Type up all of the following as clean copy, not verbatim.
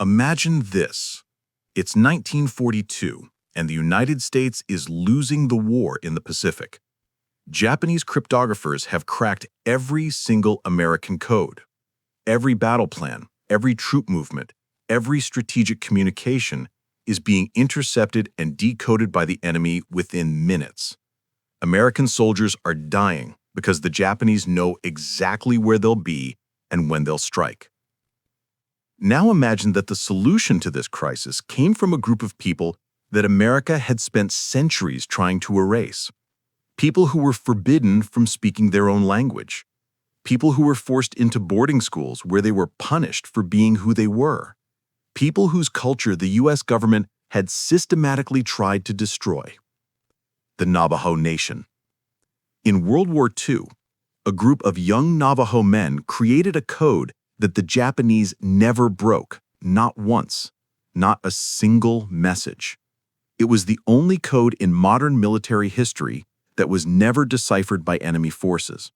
Imagine this. It's 1942, and the United States is losing the war in the Pacific. Japanese cryptographers have cracked every single American code. Every battle plan, every troop movement, every strategic communication is being intercepted and decoded by the enemy within minutes. American soldiers are dying because the Japanese know exactly where they'll be and when they'll strike. Now imagine that the solution to this crisis came from a group of people that America had spent centuries trying to erase. People who were forbidden from speaking their own language. People who were forced into boarding schools where they were punished for being who they were. People whose culture the U.S. government had systematically tried to destroy. The Navajo Nation. In World War II, a group of young Navajo men created a code that the Japanese never broke, not once, not a single message. It was the only code in modern military history that was never deciphered by enemy forces.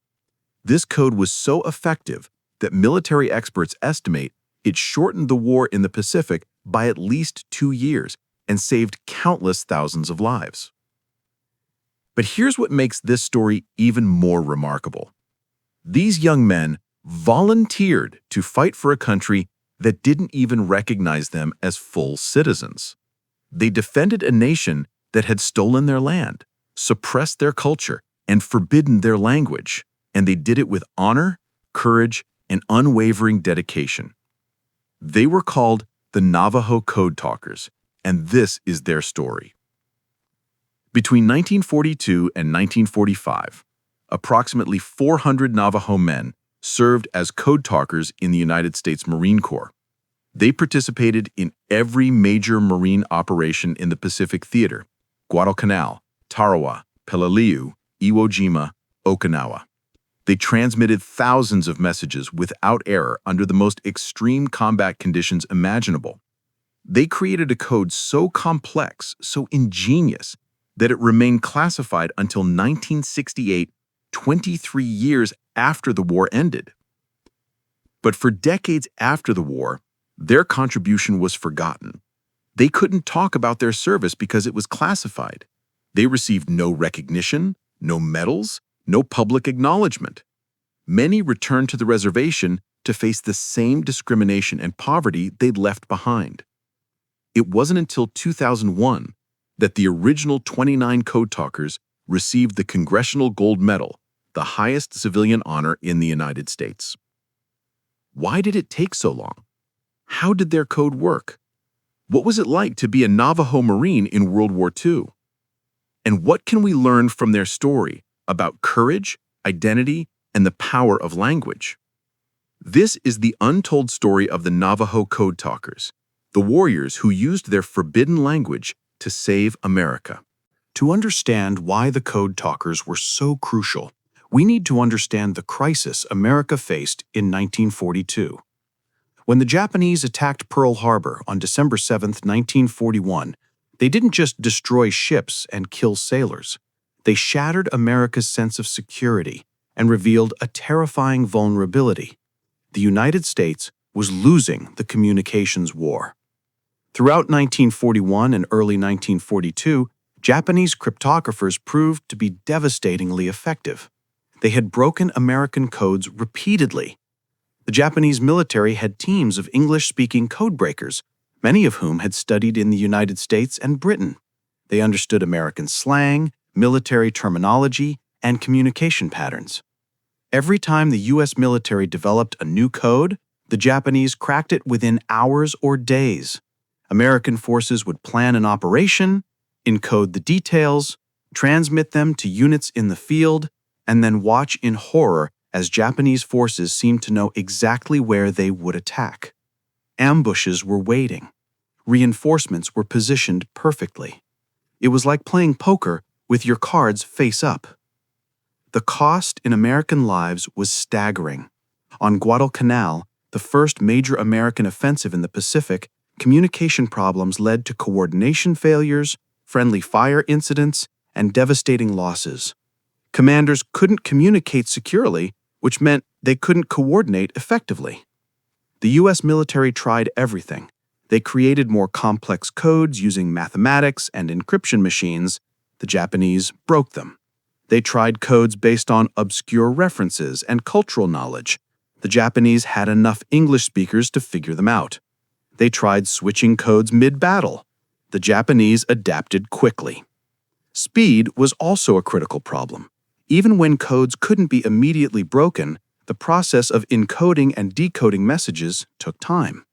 This code was so effective that military experts estimate it shortened the war in the Pacific by at least 2 years and saved countless thousands of lives. But here's what makes this story even more remarkable. These young men volunteered to fight for a country that didn't even recognize them as full citizens. They defended a nation that had stolen their land, suppressed their culture, and forbidden their language, and they did it with honor, courage, and unwavering dedication. They were called the Navajo Code Talkers, and this is their story. Between 1942 and 1945, approximately 400 Navajo men served as code talkers in the United States Marine Corps. They participated in every major Marine operation in the Pacific Theater: Guadalcanal, Tarawa, Peleliu, Iwo Jima, Okinawa. They transmitted thousands of messages without error under the most extreme combat conditions imaginable. They created a code so complex, so ingenious, that it remained classified until 1968, 23 years after the war ended. But for decades after the war, their contribution was forgotten. They couldn't talk about their service because it was classified. They received no recognition, no medals, no public acknowledgement. Many returned to the reservation to face the same discrimination and poverty they'd left behind. It wasn't until 2001 that the original 29 Code Talkers received the Congressional Gold Medal, the highest civilian honor in the United States. Why did it take so long? How did their code work? What was it like to be a Navajo Marine in World War II? And what can we learn from their story about courage, identity, and the power of language? This is the untold story of the Navajo Code Talkers, the warriors who used their forbidden language to save America. To understand why the Code Talkers were so crucial, we need to understand the crisis America faced in 1942. When the Japanese attacked Pearl Harbor on December 7, 1941, they didn't just destroy ships and kill sailors. They shattered America's sense of security and revealed a terrifying vulnerability. The United States was losing the communications war. Throughout 1941 and early 1942, Japanese cryptographers proved to be devastatingly effective. They had broken American codes repeatedly. The Japanese military had teams of English-speaking codebreakers, many of whom had studied in the United States and Britain. They understood American slang, military terminology, and communication patterns. Every time the U.S. military developed a new code, the Japanese cracked it within hours or days. American forces would plan an operation, encode the details, transmit them to units in the field, and then watch in horror as Japanese forces seemed to know exactly where they would attack. Ambushes were waiting. Reinforcements were positioned perfectly. It was like playing poker with your cards face up. The cost in American lives was staggering. On Guadalcanal, the first major American offensive in the Pacific, communication problems led to coordination failures, friendly fire incidents, and devastating losses. Commanders couldn't communicate securely, which meant they couldn't coordinate effectively. The U.S. military tried everything. They created more complex codes using mathematics and encryption machines. The Japanese broke them. They tried codes based on obscure references and cultural knowledge. The Japanese had enough English speakers to figure them out. They tried switching codes mid-battle. The Japanese adapted quickly. Speed was also a critical problem. Even when codes couldn't be immediately broken, the process of encoding and decoding messages took time.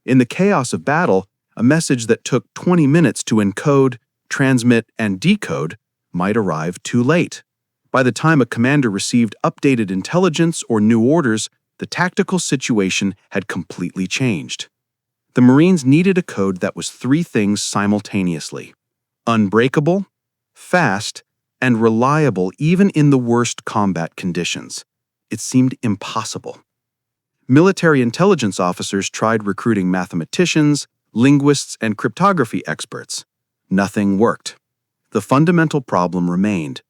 In the chaos of battle, a message that took 20 minutes to encode, transmit, and decode might arrive too late. By the time a commander received updated intelligence or new orders, the tactical situation had completely changed. The Marines needed a code that was three things simultaneously: unbreakable, fast, and reliable even in the worst combat conditions. It seemed impossible. Military intelligence officers tried recruiting mathematicians, linguists, and cryptography experts. Nothing worked. The fundamental problem remained.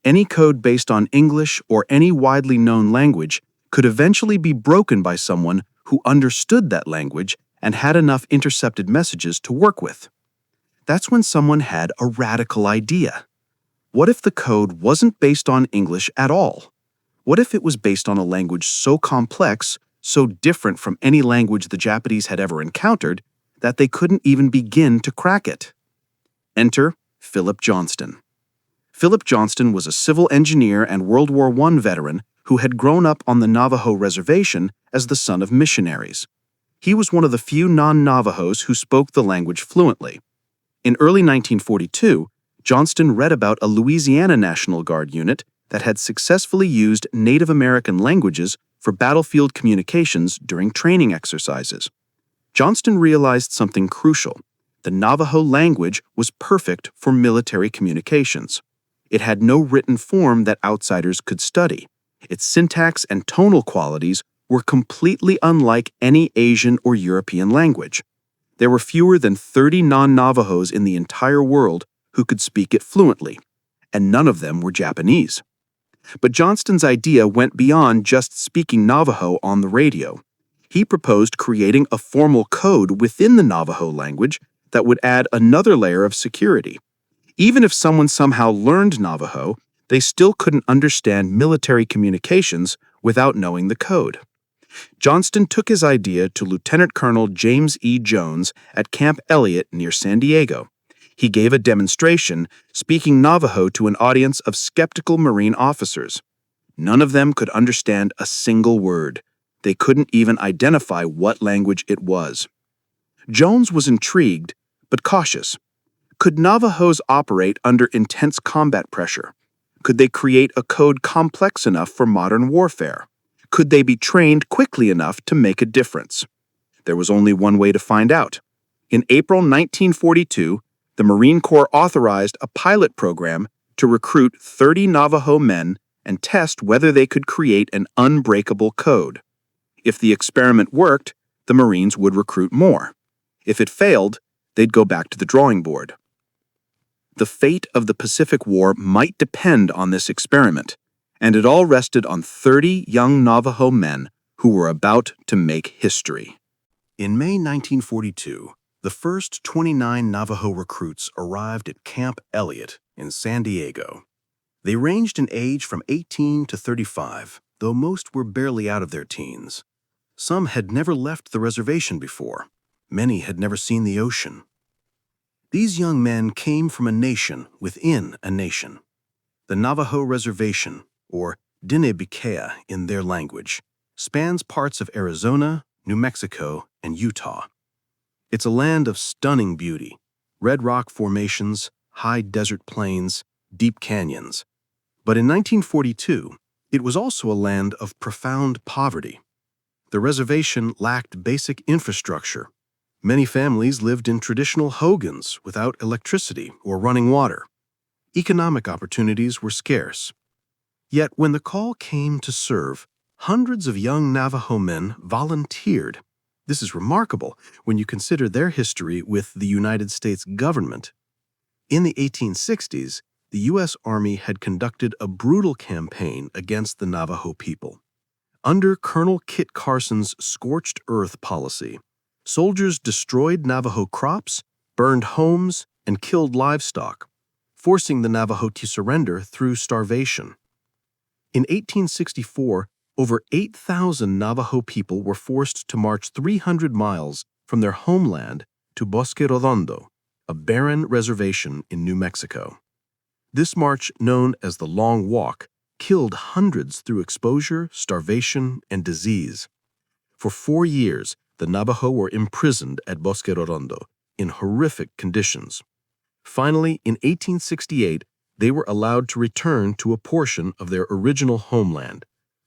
Any code based on English or any widely known language could eventually be broken by someone who understood that language and had enough intercepted messages to work with. That's when someone had a radical idea. What if the code wasn't based on English at all? What if it was based on a language so complex, so different from any language the Japanese had ever encountered, that they couldn't even begin to crack it? Enter Philip Johnston. Philip Johnston was a civil engineer and World War I veteran who had grown up on the Navajo reservation as the son of missionaries. He was one of the few non-Navajos who spoke the language fluently. In early 1942, Johnston read about a Louisiana National Guard unit that had successfully used Native American languages for battlefield communications during training exercises. Johnston realized something crucial. The Navajo language was perfect for military communications. It had no written form that outsiders could study. Its syntax and tonal qualities were completely unlike any Asian or European language. There were fewer than 30 non-Navajos in the entire world who could speak it fluently, and none of them were Japanese. But Johnston's idea went beyond just speaking Navajo on the radio. He proposed creating a formal code within the Navajo language that would add another layer of security. Even if someone somehow learned Navajo, they still couldn't understand military communications without knowing the code. Johnston took his idea to Lieutenant Colonel James E. Jones at Camp Elliott near San Diego. He gave a demonstration, speaking Navajo to an audience of skeptical Marine officers. None of them could understand a single word. They couldn't even identify what language it was. Jones was intrigued, but cautious. Could Navajos operate under intense combat pressure? Could they create a code complex enough for modern warfare? Could they be trained quickly enough to make a difference? There was only one way to find out. In April 1942, the Marine Corps authorized a pilot program to recruit 30 Navajo men and test whether they could create an unbreakable code. If the experiment worked, the Marines would recruit more. If it failed, they'd go back to the drawing board. The fate of the Pacific War might depend on this experiment, and it all rested on 30 young Navajo men who were about to make history. In May 1942, the first 29 Navajo recruits arrived at Camp Elliott in San Diego. They ranged in age from 18 to 35, though most were barely out of their teens. Some had never left the reservation before. Many had never seen the ocean. These young men came from a nation within a nation. The Navajo Reservation, or Dinebikea in their language, spans parts of Arizona, New Mexico, and Utah. It's a land of stunning beauty, red rock formations, high desert plains, deep canyons. But in 1942, it was also a land of profound poverty. The reservation lacked basic infrastructure. Many families lived in traditional hogans without electricity or running water. Economic opportunities were scarce. Yet when the call came to serve, hundreds of young Navajo men volunteered. This is remarkable when you consider their history with the United States government. In the 1860s, the U.S. Army had conducted a brutal campaign against the Navajo people. Under Colonel Kit Carson's scorched earth policy, Soldiers destroyed Navajo crops, burned homes, and killed livestock, forcing the Navajo to surrender through starvation. In 1864, over 8,000 Navajo people were forced to march 300 miles from their homeland to Bosque Redondo, a barren reservation in New Mexico. This march, known as the Long Walk, killed hundreds through exposure, starvation, and disease. For 4 years, the Navajo were imprisoned at Bosque Redondo in horrific conditions. Finally, in 1868, they were allowed to return to a portion of their original homeland,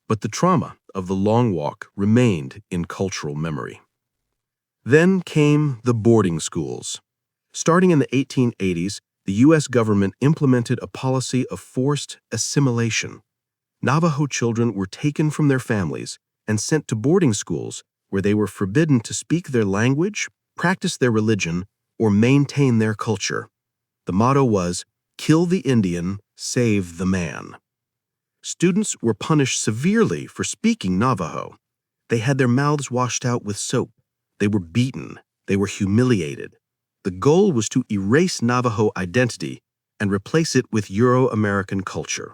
but the trauma of the Long Walk remained in cultural memory. Then came the boarding schools. Starting in the 1880s, the U.S. government implemented a policy of forced assimilation. Navajo children were taken from their families and sent to boarding schools where they were forbidden to speak their language, practice their religion, or maintain their culture. The motto was, "Kill the Indian, save the man." Students were punished severely for speaking Navajo. They had their mouths washed out with soap. They were beaten. They were humiliated. The goal was to erase Navajo identity and replace it with Euro-American culture.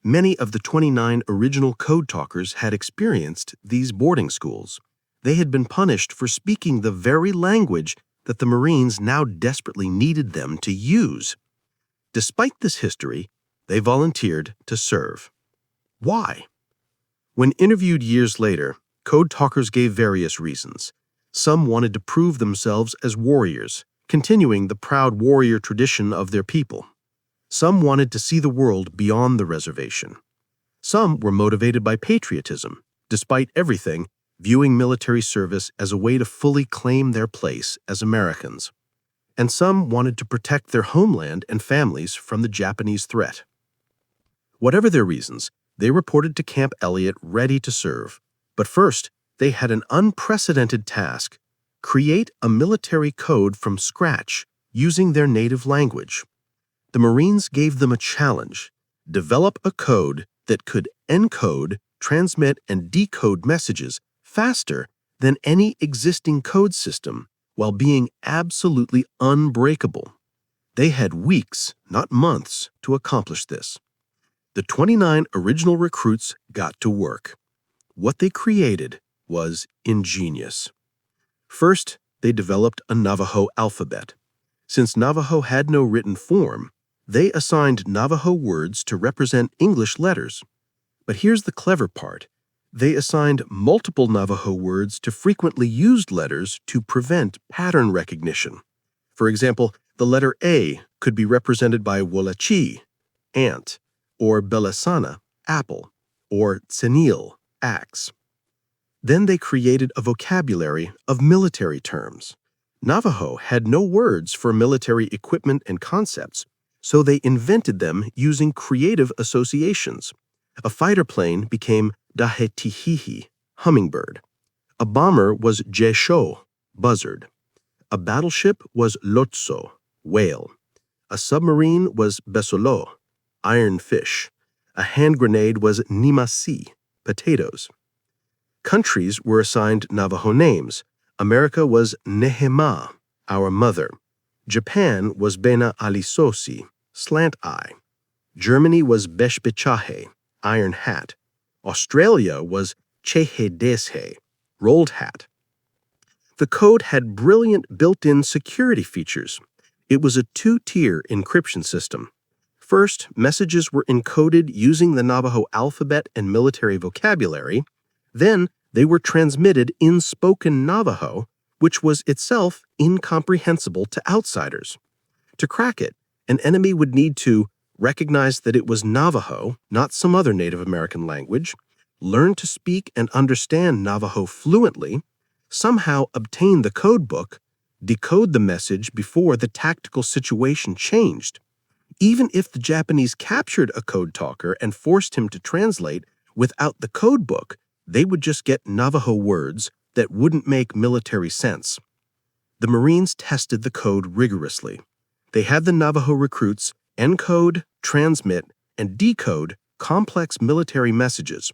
Many of the 29 original Code Talkers had experienced these boarding schools. They had been punished for speaking the very language that the Marines now desperately needed them to use. Despite this history, they volunteered to serve. Why? When interviewed years later, Code Talkers gave various reasons. Some wanted to prove themselves as warriors, continuing the proud warrior tradition of their people. Some wanted to see the world beyond the reservation. Some were motivated by patriotism, despite everything, viewing military service as a way to fully claim their place as Americans. And some wanted to protect their homeland and families from the Japanese threat. Whatever their reasons, they reported to Camp Elliott ready to serve. But first, they had an unprecedented task: create a military code from scratch using their native language. The Marines gave them a challenge: develop a code that could encode, transmit, and decode messages faster than any existing code system while being absolutely unbreakable. They had weeks, not months, to accomplish this. The 29 original recruits got to work. What they created was ingenious. First, they developed a Navajo alphabet. Since Navajo had no written form, they assigned Navajo words to represent English letters. But here's the clever part. They assigned multiple Navajo words to frequently used letters to prevent pattern recognition. For example, the letter A could be represented by Wolachi, ant, or Belasana, apple, or Tsenil, axe. Then they created a vocabulary of military terms. Navajo had no words for military equipment and concepts, so they invented them using creative associations. A fighter plane became Dahetihihi, hummingbird. A bomber was Jesho, buzzard. A battleship was Lotso, whale. A submarine was Besolo, iron fish. A hand grenade was Nimasi, potatoes. Countries were assigned Navajo names. America was Nehema, our mother. Japan was Bena Alisosi, slant eye. Germany was Beshbechahe, iron hat. Australia was Chehe Deshe, rolled hat. The code had brilliant built-in security features. It was a two-tier encryption system. First, messages were encoded using the Navajo alphabet and military vocabulary. Then, they were transmitted in spoken Navajo, which was itself incomprehensible to outsiders. To crack it, an enemy would need to recognize that it was Navajo, not some other Native American language, learn to speak and understand Navajo fluently, somehow obtain the code book, decode the message before the tactical situation changed. Even if the Japanese captured a code talker and forced him to translate without the code book, they would just get Navajo words that wouldn't make military sense. The Marines tested the code rigorously. They had the Navajo recruits encode, transmit, and decode complex military messages.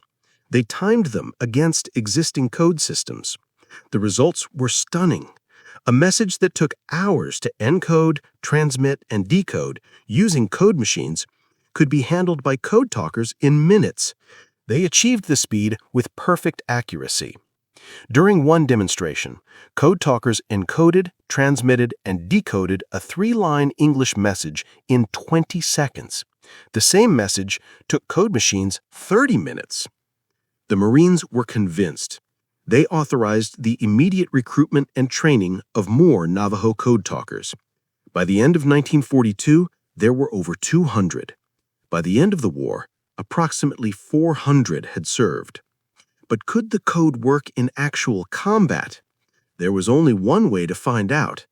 They timed them against existing code systems. The results were stunning. A message that took hours to encode, transmit, and decode using code machines could be handled by code talkers in minutes. They achieved the speed with perfect accuracy. During one demonstration, code talkers encoded, transmitted, and decoded a 3-line English message in 20 seconds. The same message took code machines 30 minutes. The Marines were convinced. They authorized the immediate recruitment and training of more Navajo Code Talkers. By the end of 1942, there were over 200. By the end of the war, approximately 400 had served. But could the code work in actual combat? There was only one way to find out.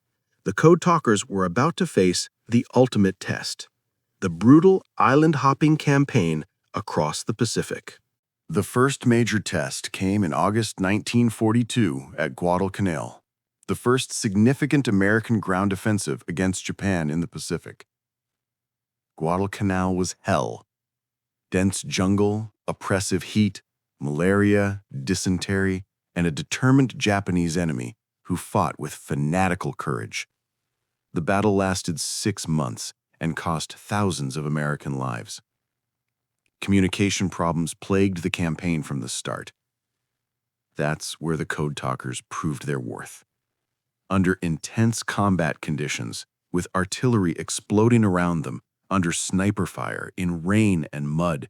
The Code Talkers were about to face the ultimate test: the brutal island-hopping campaign across the Pacific. The first major test came in August 1942 at Guadalcanal, the first significant American ground offensive against Japan in the Pacific. Guadalcanal was hell. Dense jungle, oppressive heat, malaria, dysentery, and a determined Japanese enemy who fought with fanatical courage. The battle lasted 6 months and cost thousands of American lives. Communication problems plagued the campaign from the start. That's where the Code Talkers proved their worth. Under intense combat conditions, with artillery exploding around them, under sniper fire, in rain and mud,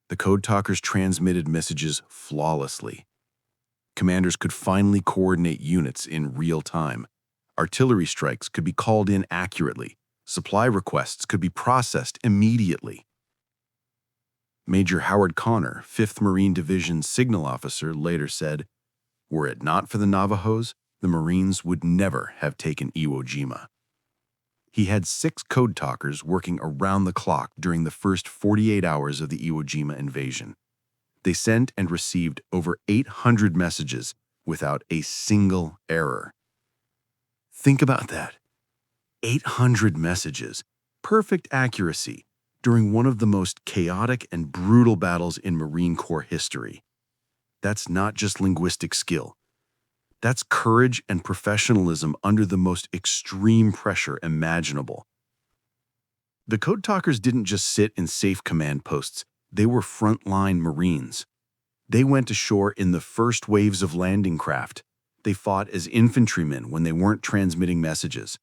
the Code Talkers transmitted messages flawlessly. Commanders could finally coordinate units in real time. Artillery strikes could be called in accurately. Supply requests could be processed immediately. Major Howard Connor, 5th Marine Division signal officer, later said, "Were it not for the Navajos, the Marines would never have taken Iwo Jima." He had 6 code talkers working around the clock during the first 48 hours of the Iwo Jima invasion. They sent and received over 800 messages without a single error. Think about that. 800 messages, perfect accuracy, during one of the most chaotic and brutal battles in Marine Corps history. That's not just linguistic skill. That's courage and professionalism under the most extreme pressure imaginable. The Code Talkers didn't just sit in safe command posts. They were frontline Marines. They went ashore in the first waves of landing craft. They fought as infantrymen when they weren't transmitting messages.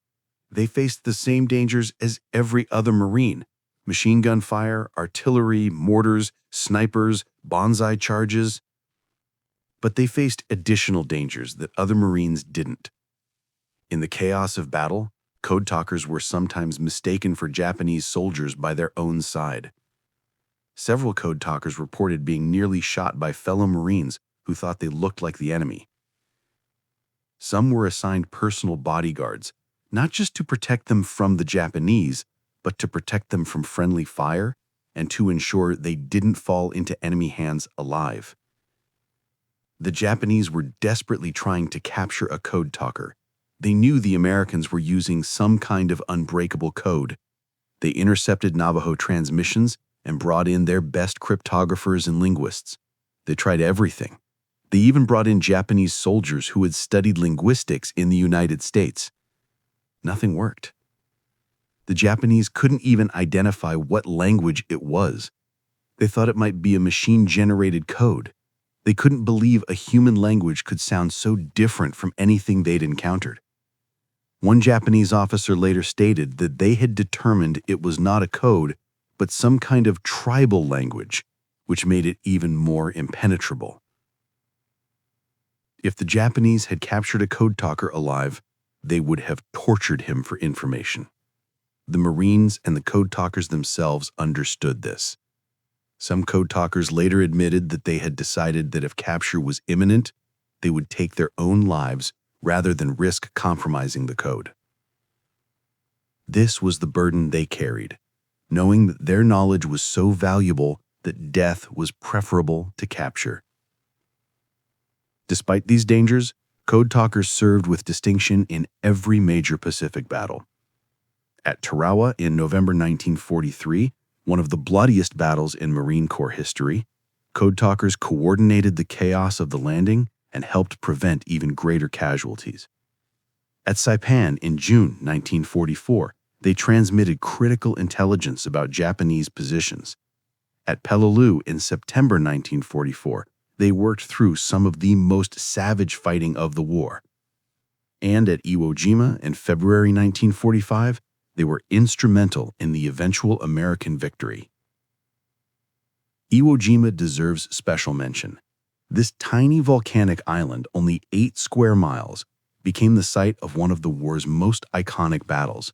They faced the same dangers as every other Marine: machine gun fire, artillery, mortars, snipers, bonsai charges. But they faced additional dangers that other Marines didn't. In the chaos of battle, Code Talkers were sometimes mistaken for Japanese soldiers by their own side. Several Code Talkers reported being nearly shot by fellow Marines who thought they looked like the enemy. Some were assigned personal bodyguards, not just to protect them from the Japanese, but to protect them from friendly fire and to ensure they didn't fall into enemy hands alive. The Japanese were desperately trying to capture a Code Talker. They knew the Americans were using some kind of unbreakable code. They intercepted Navajo transmissions and brought in their best cryptographers and linguists. They tried everything. They even brought in Japanese soldiers who had studied linguistics in the United States. Nothing worked. The Japanese couldn't even identify what language it was. They thought it might be a machine-generated code. They couldn't believe a human language could sound so different from anything they'd encountered. One Japanese officer later stated that they had determined it was not a code, but some kind of tribal language, which made it even more impenetrable. If the Japanese had captured a Code Talker alive, they would have tortured him for information. The Marines and the Code Talkers themselves understood this. Some Code Talkers later admitted that they had decided that if capture was imminent, they would take their own lives rather than risk compromising the code. This was the burden they carried, knowing that their knowledge was so valuable that death was preferable to capture. Despite these dangers, Code Talkers served with distinction in every major Pacific battle. At Tarawa in November 1943, one of the bloodiest battles in Marine Corps history, Code Talkers coordinated the chaos of the landing and helped prevent even greater casualties. At Saipan in June 1944, they transmitted critical intelligence about Japanese positions. At Peleliu in September 1944, they worked through some of the most savage fighting of the war. And at Iwo Jima in February 1945, they were instrumental in the eventual American victory. Iwo Jima deserves special mention. This tiny volcanic island, only 8 square miles, became the site of one of the war's most iconic battles.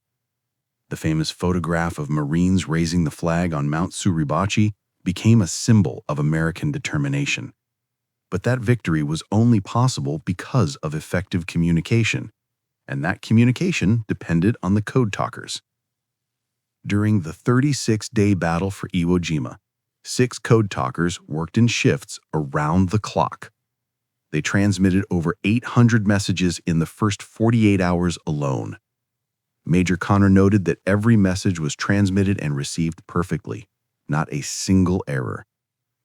The famous photograph of Marines raising the flag on Mount Suribachi became a symbol of American determination. But that victory was only possible because of effective communication, and that communication depended on the Code Talkers. During the 36-day battle for Iwo Jima, 6 Code Talkers worked in shifts around the clock. They transmitted over 800 messages in the first 48 hours alone. Major Connor noted that every message was transmitted and received perfectly, not a single error.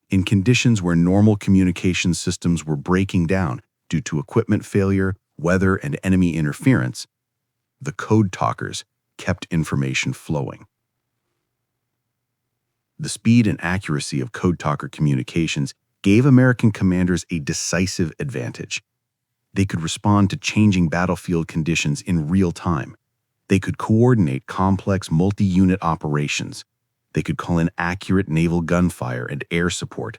In conditions where normal communication systems were breaking down due to equipment failure, weather, and enemy interference, the Code Talkers kept information flowing. The speed and accuracy of Code Talker communications gave American commanders a decisive advantage. They could respond to changing battlefield conditions in real time. They could coordinate complex multi-unit operations. They could call in accurate naval gunfire and air support.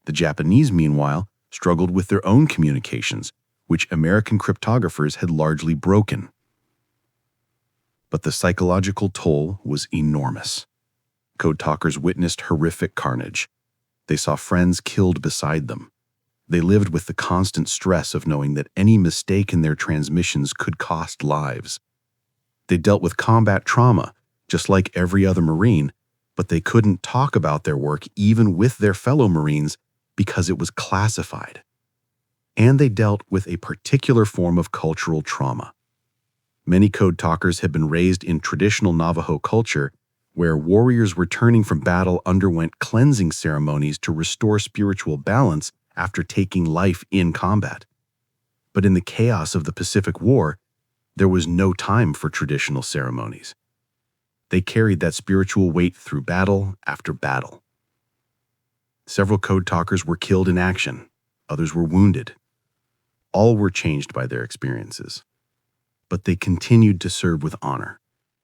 The Japanese, meanwhile, struggled with their own communications, which American cryptographers had largely broken. But the psychological toll was enormous. Code Talkers witnessed horrific carnage. They saw friends killed beside them. They lived with the constant stress of knowing that any mistake in their transmissions could cost lives. They dealt with combat trauma, just like every other Marine, but they couldn't talk about their work even with their fellow Marines because it was classified. And they dealt with a particular form of cultural trauma. Many Code Talkers had been raised in traditional Navajo culture, where warriors returning from battle underwent cleansing ceremonies to restore spiritual balance after taking life in combat. But in the chaos of the Pacific War, there was no time for traditional ceremonies. They carried that spiritual weight through battle after battle. Several Code Talkers were killed in action, others were wounded. All were changed by their experiences. But they continued to serve with honor,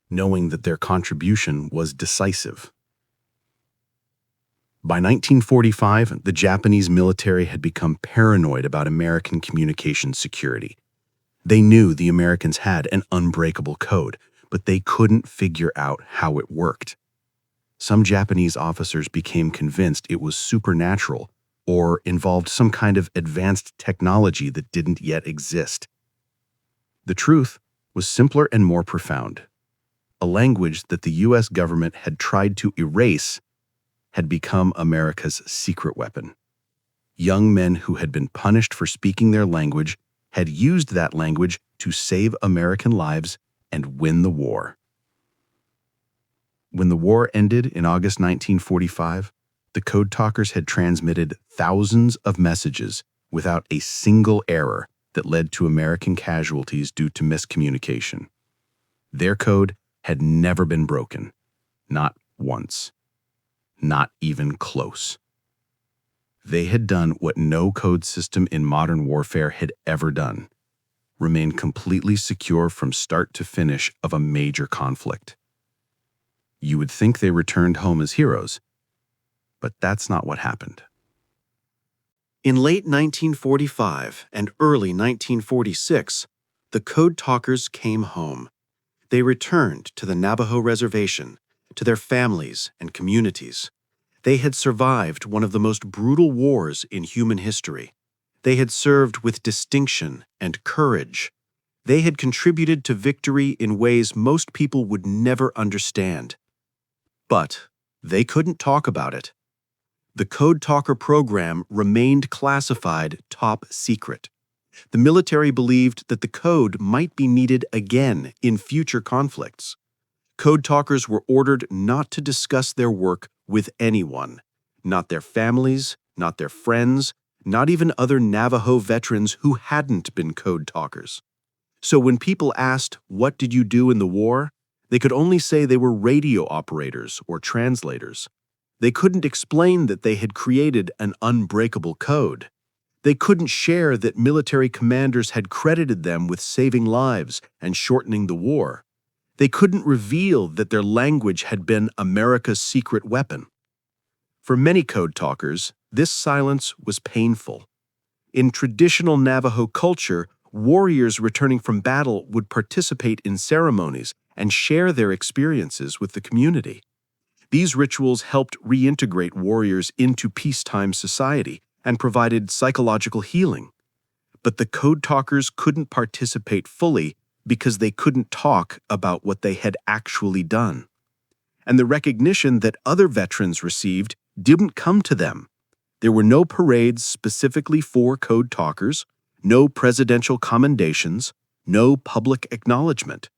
knowing that their contribution was decisive. By 1945, the Japanese military had become paranoid about American communication security. They knew the Americans had an unbreakable code, but they couldn't figure out how it worked. Some Japanese officers became convinced it was supernatural or involved some kind of advanced technology that didn't yet exist. The truth was simpler and more profound. A language that the U.S. government had tried to erase had become America's secret weapon. Young men who had been punished for speaking their language had used that language to save American lives and win the war. When the war ended in August 1945, the Code Talkers had transmitted thousands of messages without a single error that led to American casualties due to miscommunication. Their code had never been broken, not once, not even close. They had done what no code system in modern warfare had ever done: remain completely secure from start to finish of a major conflict. You would think they returned home as heroes, but that's not what happened. In late 1945 and early 1946, the Code Talkers came home. They returned to the Navajo Reservation, to their families and communities. They had survived one of the most brutal wars in human history. They had served with distinction and courage. They had contributed to victory in ways most people would never understand. But they couldn't talk about it. The Code Talker program remained classified top secret. The military believed that the code might be needed again in future conflicts. Code Talkers were ordered not to discuss their work with anyone, not their families, not their friends, not even other Navajo veterans who hadn't been code talkers. So when people asked, "What did you do in the war?" they could only say they were radio operators or translators. They couldn't explain that they had created an unbreakable code. They couldn't share that military commanders had credited them with saving lives and shortening the war. They couldn't reveal that their language had been America's secret weapon. For many code talkers, this silence was painful. In traditional Navajo culture, warriors returning from battle would participate in ceremonies and share their experiences with the community. These rituals helped reintegrate warriors into peacetime society and provided psychological healing. But the code talkers couldn't participate fully because they couldn't talk about what they had actually done. And the recognition that other veterans received didn't come to them. There were no parades specifically for code talkers, no presidential commendations, no public acknowledgement.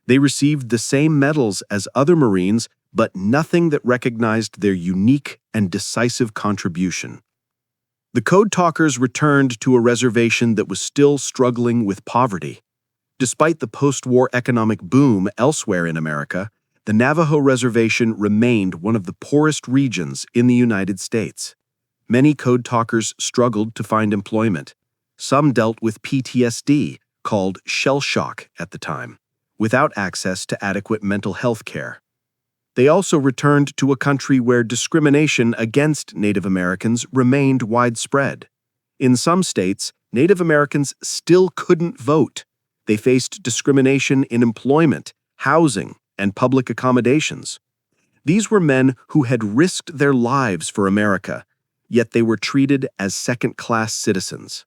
They received the same medals as other Marines, but nothing that recognized their unique and decisive contribution. The code talkers returned to a reservation that was still struggling with poverty. Despite the post-war economic boom elsewhere in America, the Navajo Reservation remained one of the poorest regions in the United States. Many code talkers struggled to find employment. Some dealt with PTSD, called shell shock at the time, without access to adequate mental health care. They also returned to a country where discrimination against Native Americans remained widespread. In some states, Native Americans still couldn't vote. They faced discrimination in employment, housing, and public accommodations. These were men who had risked their lives for America, yet they were treated as second-class citizens.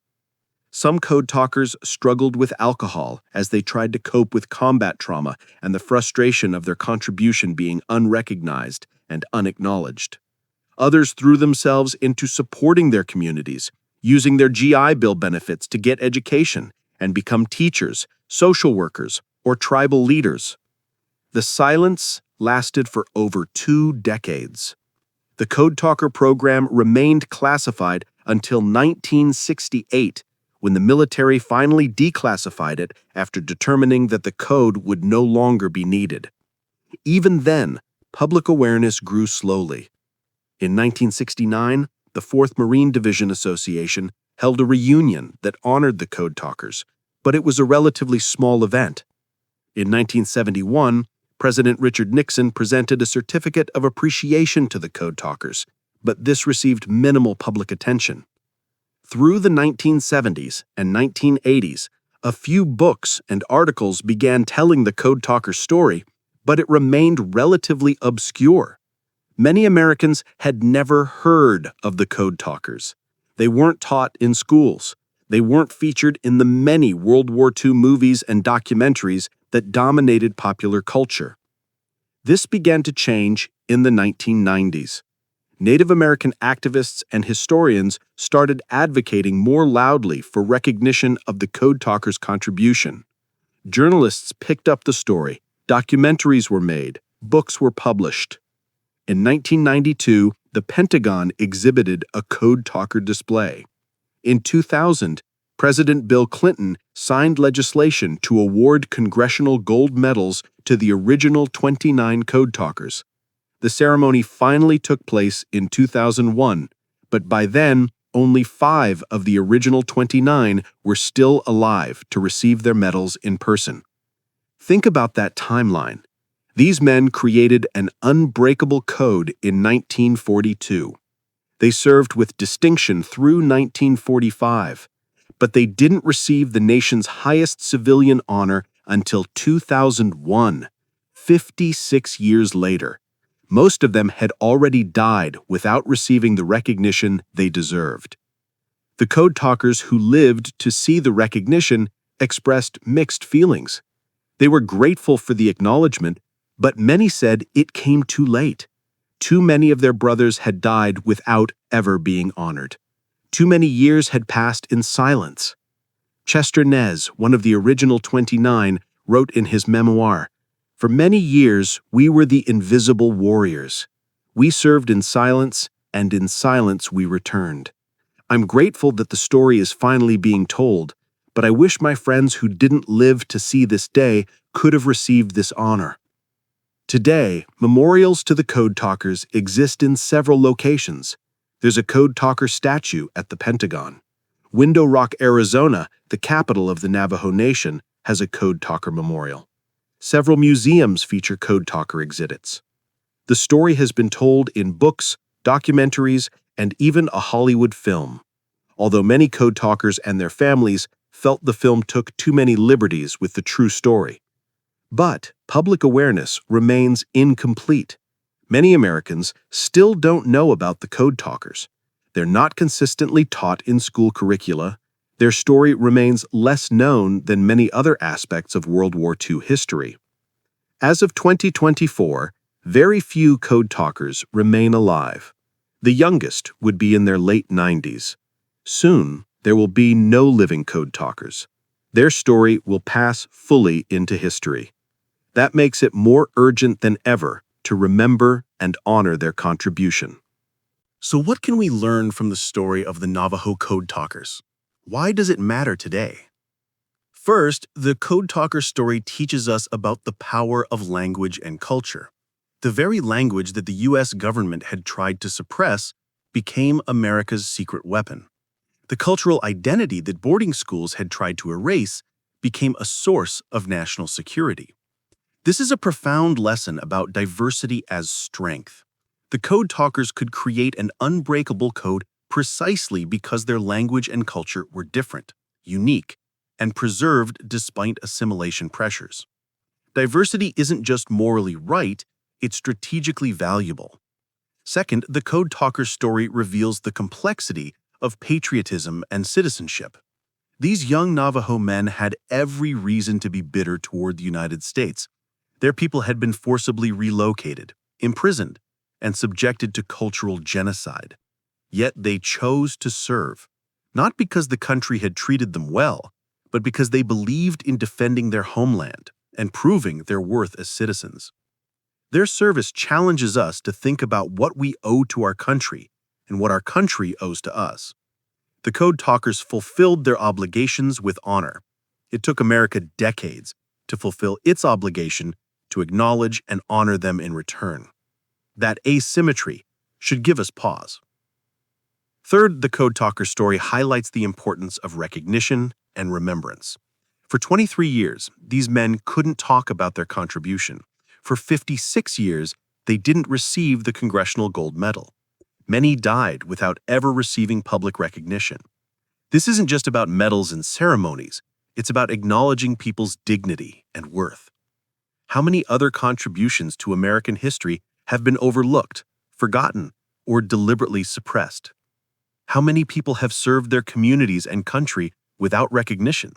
Some code talkers struggled with alcohol as they tried to cope with combat trauma and the frustration of their contribution being unrecognized and unacknowledged. Others threw themselves into supporting their communities, using their GI Bill benefits to get education and become teachers, social workers, or tribal leaders. The silence lasted for over 2 decades. The Code Talker program remained classified until 1968, when the military finally declassified it after determining that the code would no longer be needed. Even then, public awareness grew slowly. In 1969, the 4th Marine Division Association held a reunion that honored the Code Talkers, but it was a relatively small event. In 1971, President Richard Nixon presented a certificate of appreciation to the Code Talkers, but this received minimal public attention. Through the 1970s and 1980s, a few books and articles began telling the Code Talker story, but it remained relatively obscure. Many Americans had never heard of the Code Talkers. They weren't taught in schools. They weren't featured in the many World War II movies and documentaries that dominated popular culture. This began to change in the 1990s. Native American activists and historians started advocating more loudly for recognition of the Code Talkers' contribution. Journalists picked up the story, documentaries were made, books were published. In 1992, the Pentagon exhibited a Code Talker display. In 2000, President Bill Clinton signed legislation to award congressional gold medals to the original 29 Code Talkers. The ceremony finally took place in 2001, but by then, only 5 of the original 29 were still alive to receive their medals in person. Think about that timeline. These men created an unbreakable code in 1942. They served with distinction through 1945, but they didn't receive the nation's highest civilian honor until 2001, 56 years later. Most of them had already died without receiving the recognition they deserved. The Code Talkers who lived to see the recognition expressed mixed feelings. They were grateful for the acknowledgement, but many said it came too late. Too many of their brothers had died without ever being honored. Too many years had passed in silence. Chester Nez, one of the original 29, wrote in his memoir, "For many years, we were the invisible warriors. We served in silence, and in silence we returned. I'm grateful that the story is finally being told, but I wish my friends who didn't live to see this day could have received this honor. Today, memorials to the Code Talkers exist in several locations. There's a Code Talker statue at the Pentagon. Window Rock, Arizona, the capital of the Navajo Nation, has a Code Talker memorial. Several museums feature Code Talker exhibits. The story has been told in books, documentaries, and even a Hollywood film. Although many Code Talkers and their families felt the film took too many liberties with the true story. But public awareness remains incomplete. Many Americans still don't know about the Code Talkers. They're not consistently taught in school curricula. Their story remains less known than many other aspects of World War II history. As of 2024, very few Code Talkers remain alive. The youngest would be in their late 90s. Soon, there will be no living Code Talkers. Their story will pass fully into history. That makes it more urgent than ever to remember and honor their contribution. So what can we learn from the story of the Navajo Code Talkers? Why does it matter today? First, the Code Talker story teaches us about the power of language and culture. The very language that the U.S. government had tried to suppress became America's secret weapon. The cultural identity that boarding schools had tried to erase became a source of national security. This is a profound lesson about diversity as strength. The Code Talkers could create an unbreakable code precisely because their language and culture were different, unique, and preserved despite assimilation pressures. Diversity isn't just morally right, it's strategically valuable. Second, the Code Talkers story reveals the complexity of patriotism and citizenship. These young Navajo men had every reason to be bitter toward the United States. Their people had been forcibly relocated, imprisoned, and subjected to cultural genocide. Yet they chose to serve, not because the country had treated them well, but because they believed in defending their homeland and proving their worth as citizens. Their service challenges us to think about what we owe to our country and what our country owes to us. The Code Talkers fulfilled their obligations with honor. It took America decades to fulfill its obligation to acknowledge and honor them in return. That asymmetry should give us pause. Third, the Code Talker story highlights the importance of recognition and remembrance. For 23 years, these men couldn't talk about their contribution. For 56 years, they didn't receive the Congressional Gold Medal. Many died without ever receiving public recognition. This isn't just about medals and ceremonies, it's about acknowledging people's dignity and worth. How many other contributions to American history have been overlooked, forgotten, or deliberately suppressed? How many people have served their communities and country without recognition?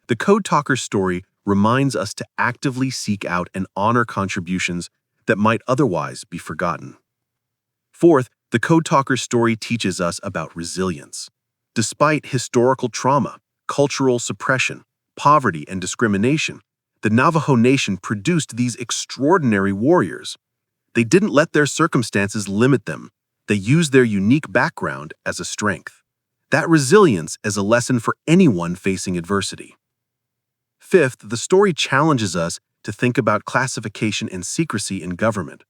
The Code Talker story reminds us to actively seek out and honor contributions that might otherwise be forgotten. Fourth, the Code Talker story teaches us about resilience. Despite historical trauma, cultural suppression, poverty, and discrimination, the Navajo Nation produced these extraordinary warriors. They didn't let their circumstances limit them. They used their unique background as a strength. That resilience is a lesson for anyone facing adversity. Fifth, the story challenges us to think about classification and secrecy in government.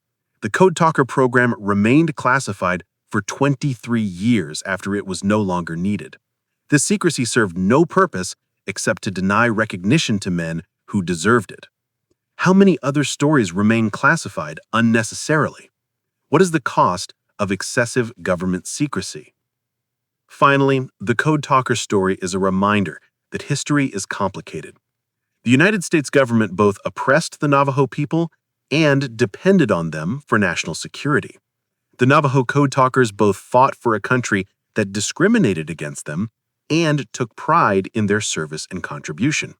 The Code Talker program remained classified for 23 years after it was no longer needed. This secrecy served no purpose except to deny recognition to men who deserved it. How many other stories remain classified unnecessarily? What is the cost of excessive government secrecy? Finally, the Code Talker story is a reminder that history is complicated. The United States government both oppressed the Navajo people and depended on them for national security. The Navajo Code Talkers both fought for a country that discriminated against them and took pride in their service and contribution.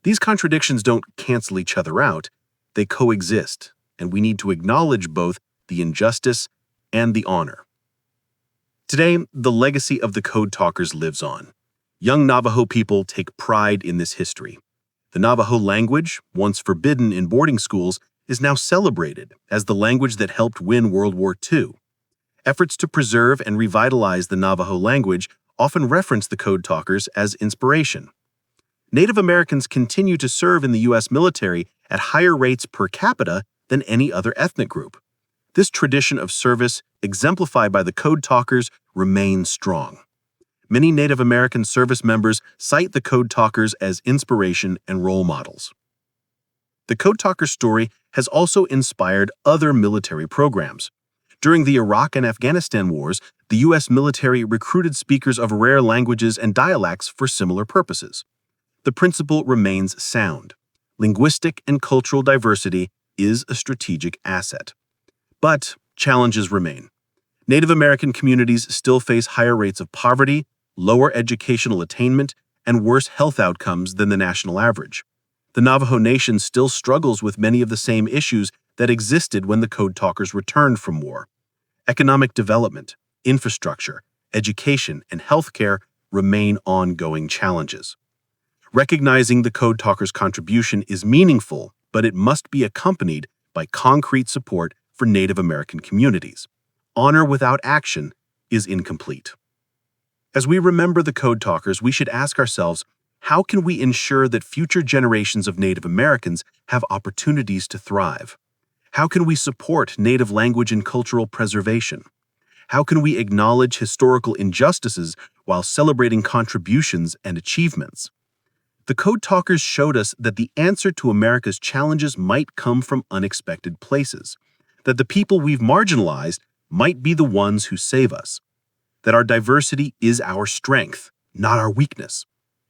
These contradictions don't cancel each other out, they coexist, and we need to acknowledge both the injustice and the honor. Today, the legacy of the Code Talkers lives on. Young Navajo people take pride in this history. The Navajo language, once forbidden in boarding schools, is now celebrated as the language that helped win World War II. Efforts to preserve and revitalize the Navajo language often reference the Code Talkers as inspiration. Native Americans continue to serve in the U.S. military at higher rates per capita than any other ethnic group. This tradition of service, exemplified by the Code Talkers, remains strong. Many Native American service members cite the Code Talkers as inspiration and role models. The Code Talkers story has also inspired other military programs. During the Iraq and Afghanistan wars, the U.S. military recruited speakers of rare languages and dialects for similar purposes. The principle remains sound. Linguistic and cultural diversity is a strategic asset. But challenges remain. Native American communities still face higher rates of poverty, lower educational attainment, and worse health outcomes than the national average. The Navajo Nation still struggles with many of the same issues that existed when the Code Talkers returned from war. Economic development, infrastructure, education, and healthcare remain ongoing challenges. Recognizing the Code Talkers' contribution is meaningful, but it must be accompanied by concrete support for Native American communities. Honor without action is incomplete. As we remember the Code Talkers, we should ask ourselves, how can we ensure that future generations of Native Americans have opportunities to thrive? How can we support Native language and cultural preservation? How can we acknowledge historical injustices while celebrating contributions and achievements? The Code Talkers showed us that the answer to America's challenges might come from unexpected places, that the people we've marginalized might be the ones who save us, that our diversity is our strength, not our weakness,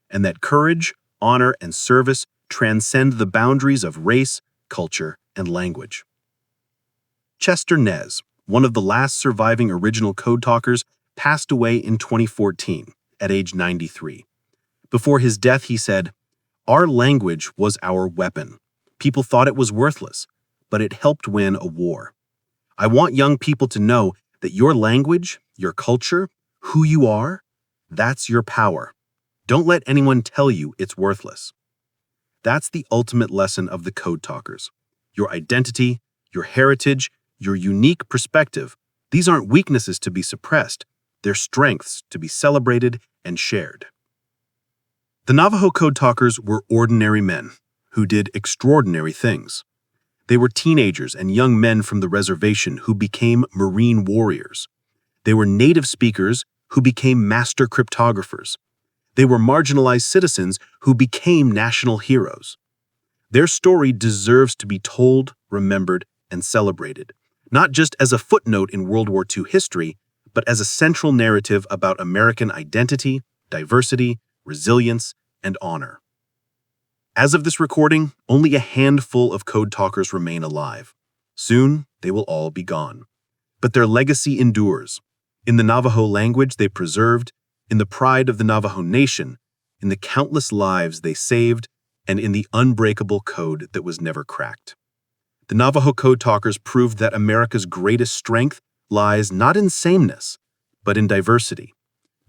and that courage, honor, and service transcend the boundaries of race, culture, and language. Chester Nez, one of the last surviving original Code Talkers, passed away in 2014 at age 93. Before his death, he said, "Our language was our weapon. People thought it was worthless, but it helped win a war. I want young people to know that your language, your culture, who you are, that's your power. Don't let anyone tell you it's worthless." That's the ultimate lesson of the Code Talkers. Your identity, your heritage, your unique perspective, these aren't weaknesses to be suppressed. They're strengths to be celebrated and shared. The Navajo Code Talkers were ordinary men who did extraordinary things. They were teenagers and young men from the reservation who became Marine warriors. They were native speakers who became master cryptographers. They were marginalized citizens who became national heroes. Their story deserves to be told, remembered, and celebrated, not just as a footnote in World War II history, but as a central narrative about American identity, diversity, resilience, and honor. As of this recording, only a handful of Code Talkers remain alive. Soon, they will all be gone. But their legacy endures. In the Navajo language they preserved, in the pride of the Navajo Nation, in the countless lives they saved, and in the unbreakable code that was never cracked. The Navajo Code Talkers proved that America's greatest strength lies not in sameness, but in diversity,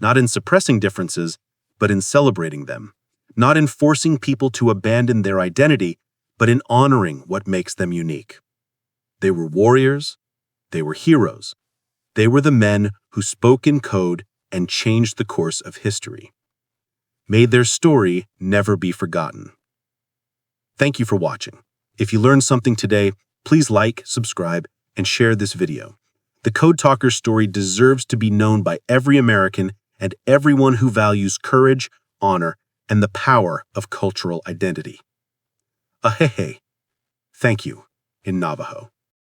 not in suppressing differences, but in celebrating them, not in forcing people to abandon their identity, but in honoring what makes them unique. They were warriors, they were heroes, they were the men who spoke in code and changed the course of history. May their story never be forgotten. Thank you for watching. If you learned something today, please like, subscribe, and share this video. The Code Talkers story deserves to be known by every American and everyone who values courage, honor, and the power of cultural identity. Ahehe. Thank you in Navajo.